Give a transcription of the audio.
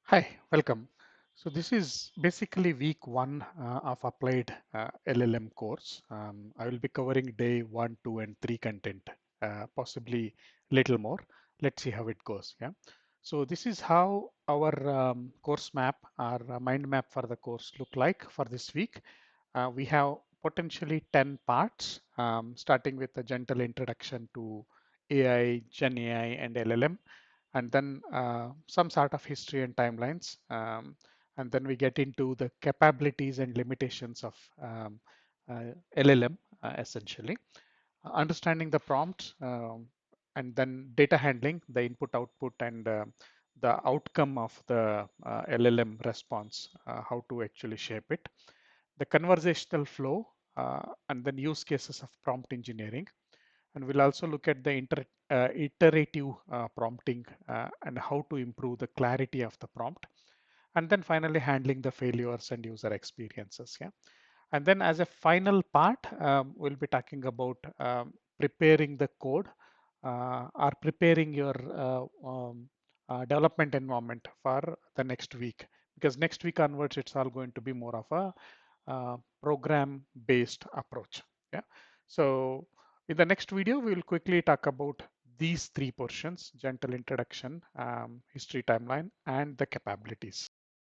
Hi, welcome. So this is basically week one of applied LLM course. I will be covering day one, two, and three content, possibly little more. Let's see how it goes. Yeah. So this is how our course map, our mind map for the course look like for this week. We have potentially 10 parts, starting with a gentle introduction to AI, Gen AI, and LLM, and then some sort of history and timelines. And then we get into the capabilities and limitations of LLM, essentially. Understanding the prompts, and then data handling, the input output, and the outcome of the LLM response, how to actually shape it, the conversational flow, and then use cases of prompt engineering. And we'll also look at the iterative prompting and how to improve the clarity of the prompt. And then finally handling the failures and user experiences. Yeah. And then as a final part, we'll be talking about preparing the code, or preparing your development environment for the next week. Because next week onwards, it's all going to be more of a program-based approach. Yeah. So in the next video, we will quickly talk about these three portions: gentle introduction, history timeline, and the capabilities.